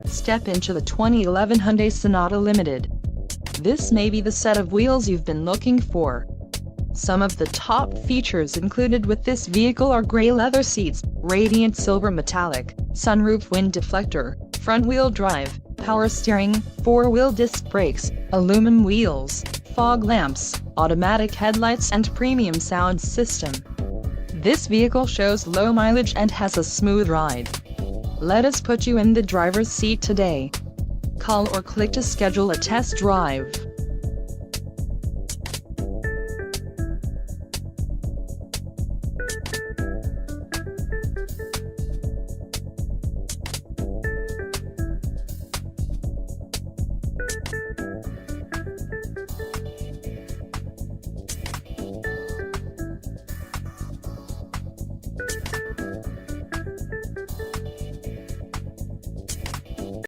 Step into the 2011 Hyundai Sonata Limited. This may be the set of wheels you've been looking for. Some of the top features included with this vehicle are grey leather seats, radiant silver metallic, sunroof wind deflector, front-wheel drive, power steering, four-wheel disc brakes, aluminum wheels, fog lamps, automatic headlights and premium sound system. This vehicle shows low mileage and has a smooth ride. Let us put you in the driver's seat today. Call or click to schedule a test drive.